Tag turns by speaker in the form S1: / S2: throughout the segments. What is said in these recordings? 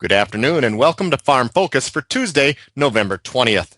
S1: Good afternoon and welcome to Farm Focus for Tuesday, November 20th.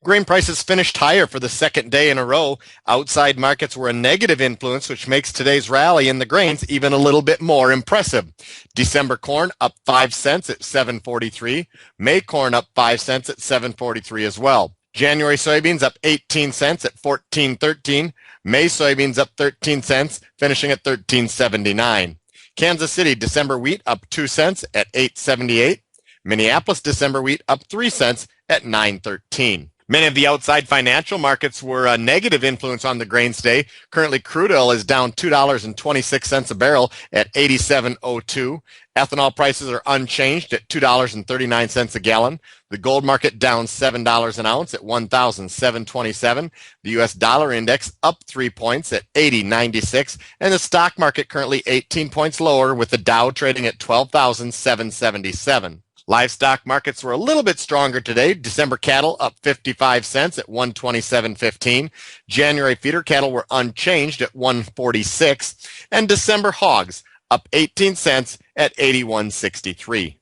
S1: Grain prices finished higher for the second day in a row. Outside markets were a negative influence, which makes today's rally in the grains even a little bit more impressive. December corn up 5 cents at 7.43. May corn up 5 cents at 7.43 as well. January soybeans up 18 cents at 14.13. May soybeans up 13 cents, finishing at 13.79. Kansas City December wheat up 2 cents at 8.78. Minneapolis December wheat up 3 cents at 9.13. Many of the outside financial markets were a negative influence on the grains today. Currently, crude oil is down $2.26 a barrel at 87.02. Ethanol prices are unchanged at $2.39 a gallon. The gold market down $7 an ounce at 1,727. The U.S. dollar index up 3 points at 80.96. And the stock market currently 18 points lower with the Dow trading at 12,777. Livestock markets were a little bit stronger today. December cattle up 55 cents at 127.15. January feeder cattle were unchanged at 146. And December hogs up 18 cents at 81.63.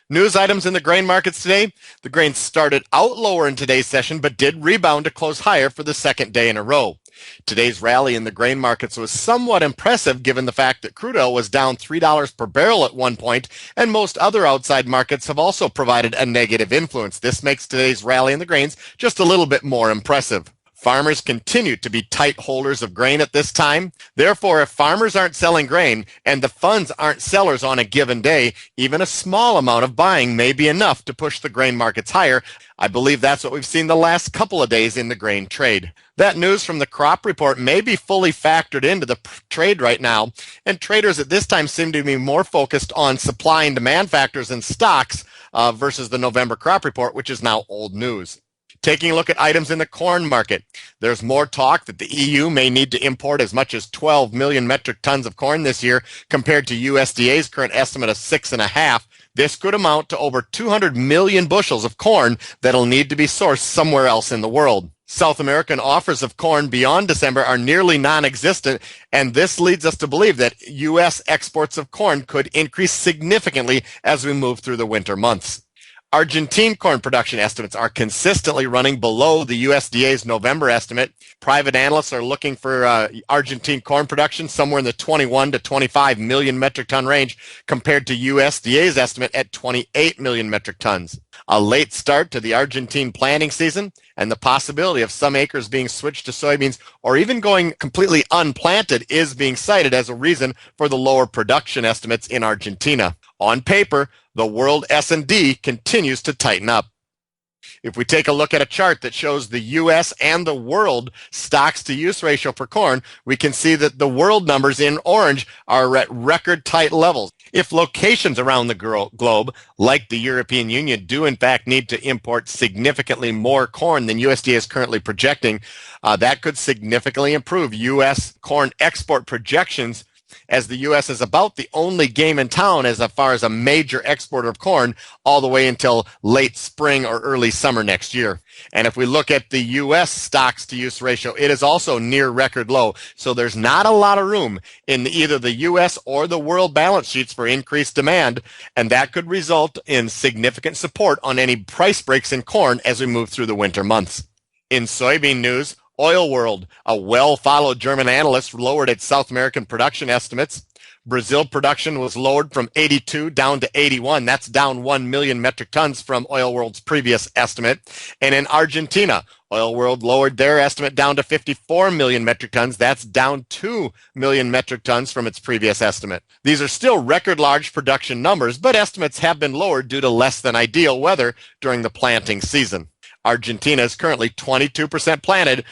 S1: News items in the grain markets today. The grains started out lower in today's session, but did rebound to close higher for the second day in a row. Today's rally in the grain markets was somewhat impressive given the fact that crude oil was down $3 per barrel at one point, and most other outside markets have also provided a negative influence. This makes today's rally in the grains just a little bit more impressive. Farmers continue to be tight holders of grain at this time. Therefore, if farmers aren't selling grain and the funds aren't sellers on a given day, even a small amount of buying may be enough to push the grain markets higher. I believe that's what we've seen the last couple of days in the grain trade. That news from the crop report may be fully factored into the trade right now, and traders at this time seem to be more focused on supply and demand factors and stocks versus the November crop report, which is now old news. Taking a look at items in the corn market, there's more talk that the EU may need to import as much as 12 million metric tons of corn this year compared to USDA's current estimate of 6.5. This could amount to over 200 million bushels of corn that'll need to be sourced somewhere else in the world. South American offers of corn beyond December are nearly non-existent, and this leads us to believe that U.S. exports of corn could increase significantly as we move through the winter months. Argentine corn production estimates are consistently running below the USDA's November estimate. Private analysts are looking for Argentine corn production somewhere in the 21 to 25 million metric ton range compared to USDA's estimate at 28 million metric tons. A late start to the Argentine planting season and the possibility of some acres being switched to soybeans or even going completely unplanted is being cited as a reason for the lower production estimates in Argentina. On paper, the world S&D continues to tighten up. If we take a look at a chart that shows the U.S. and the world stocks-to-use ratio for corn, we can see that the world numbers in orange are at record tight levels. If locations around the globe, like the European Union, do in fact need to import significantly more corn than USDA is currently projecting, that could significantly improve U.S. corn export projections, as the U.S. is about the only game in town as far as a major exporter of corn all the way until late spring or early summer next year. And if we look at the U.S. stocks-to-use ratio, it is also near record low. So there's not a lot of room in either the U.S. or the world balance sheets for increased demand, and that could result in significant support on any price breaks in corn as we move through the winter months. In soybean news, Oil World, a well-followed German analyst, lowered its South American production estimates. Brazil production was lowered from 82 down to 81. That's down 1 million metric tons from Oil World's previous estimate. And in Argentina, Oil World lowered their estimate down to 54 million metric tons. That's down 2 million metric tons from its previous estimate. These are still record large production numbers, but estimates have been lowered due to less than ideal weather during the planting season. Argentina is currently 22% planted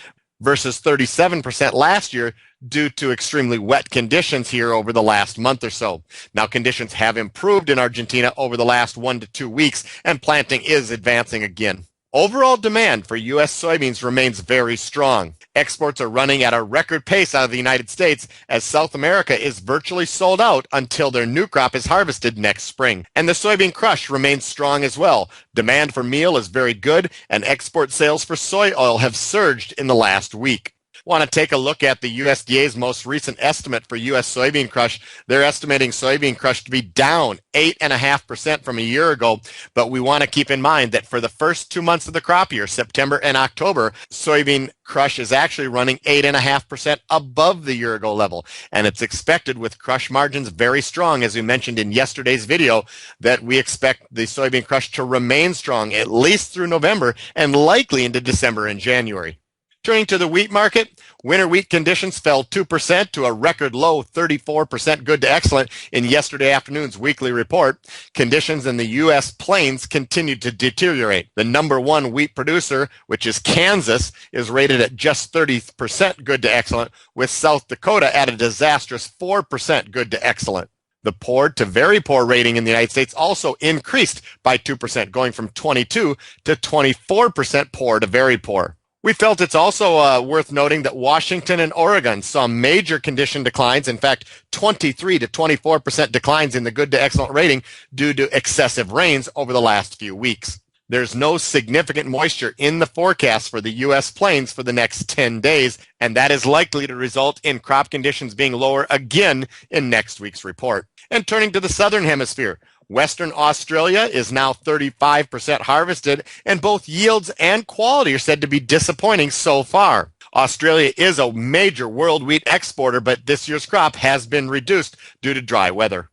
S1: versus 37% last year due to extremely wet conditions here over the last month or so. Now, conditions have improved in Argentina over the last 1 to 2 weeks, and planting is advancing again. Overall demand for U.S. soybeans remains very strong. Exports are running at a record pace out of the United States as South America is virtually sold out until their new crop is harvested next spring. And the soybean crush remains strong as well. Demand for meal is very good, and export sales for soy oil have surged in the last week. Want to take a look at the USDA's most recent estimate for U.S. soybean crush. They're estimating soybean crush to be down 8.5% from a year ago, but we want to keep in mind that for the first 2 months of the crop year, September and October, soybean crush is actually running 8.5% above the year ago level. And it's expected, with crush margins very strong, as we mentioned in yesterday's video, that we expect the soybean crush to remain strong at least through November and likely into December and January. Turning to the wheat market, winter wheat conditions fell 2% to a record low 34% good to excellent in yesterday afternoon's weekly report. Conditions in the U.S. plains continued to deteriorate. The number one wheat producer, which is Kansas, is rated at just 30% good to excellent, with South Dakota at a disastrous 4% good to excellent. The poor to very poor rating in the United States also increased by 2%, going from 22 to 24% poor to very poor. We felt it's also worth noting that Washington and Oregon saw major condition declines, in fact, 23 to 24% declines in the good to excellent rating due to excessive rains over the last few weeks. There's no significant moisture in the forecast for the U.S. plains for the next 10 days, and that is likely to result in crop conditions being lower again in next week's report. And turning to the southern hemisphere, Western Australia is now 35% harvested, and both yields and quality are said to be disappointing so far. Australia is a major world wheat exporter, but this year's crop has been reduced due to dry weather.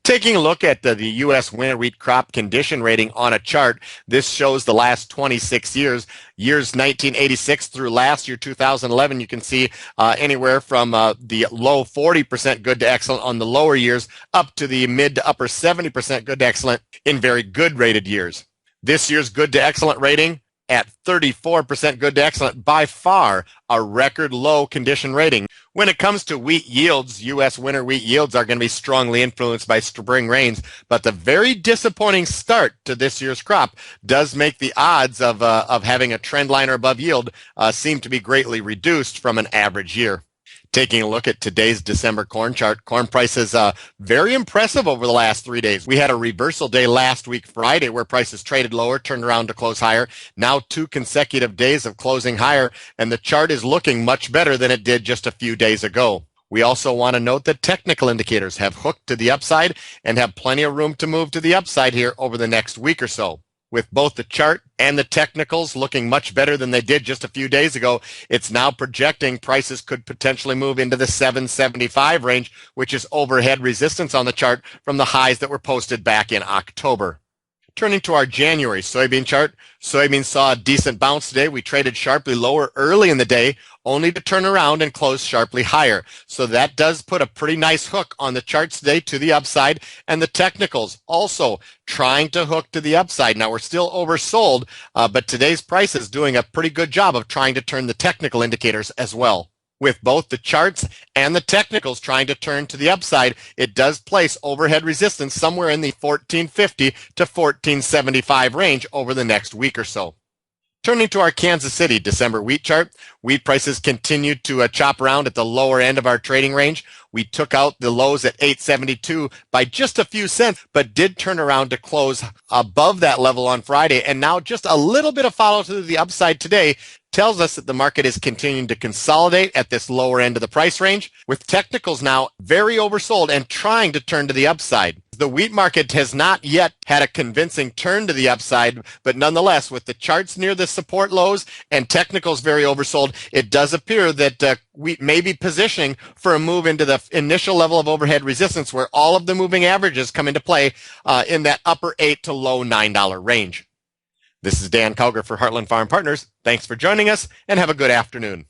S1: Taking a look at the U.S. winter wheat crop condition rating on a chart, this shows the last 26 years 1986 through last year, 2011. You can see anywhere from the low 40% good to excellent on the lower years up to the mid to upper 70% good to excellent in very good rated years. This year's good to excellent rating at 34% good to excellent, by far a record low condition rating. When it comes to wheat yields, U.S. winter wheat yields are going to be strongly influenced by spring rains, but the very disappointing start to this year's crop does make the odds of having a trend line or above yield seem to be greatly reduced from an average year. Taking a look at today's December corn chart, corn prices very impressive over the last 3 days. We had a reversal day last week, Friday, where prices traded lower, turned around to close higher. Now 2 consecutive days of closing higher, and the chart is looking much better than it did just a few days ago. We also want to note that technical indicators have hooked to the upside and have plenty of room to move to the upside here over the next week or so. With both the chart and the technicals looking much better than they did just a few days ago, it's now projecting prices could potentially move into the 775 range, which is overhead resistance on the chart from the highs that were posted back in October. Turning to our January soybean chart, soybeans saw a decent bounce today. We traded sharply lower early in the day, only to turn around and close sharply higher. So that does put a pretty nice hook on the charts today to the upside, and the technicals also trying to hook to the upside. Now, we're still oversold, but today's price is doing a pretty good job of trying to turn the technical indicators as well. With both the charts and the technicals trying to turn to the upside, it does place overhead resistance somewhere in the 1450 to 1475 range over the next week or so. Turning to our Kansas City December wheat chart, wheat prices continued to chop around at the lower end of our trading range. We took out the lows at 872 by just a few cents, but did turn around to close above that level on Friday. And now just a little bit of follow to the upside today tells us that the market is continuing to consolidate at this lower end of the price range, with technicals now very oversold and trying to turn to the upside. The wheat market has not yet had a convincing turn to the upside, but nonetheless, with the charts near the support lows and technicals very oversold, it does appear that wheat may be positioning for a move into the initial level of overhead resistance, where all of the moving averages come into play in that upper $8 to low $9 range. This is Dan Cowger for Heartland Farm Partners. Thanks for joining us, and have a good afternoon.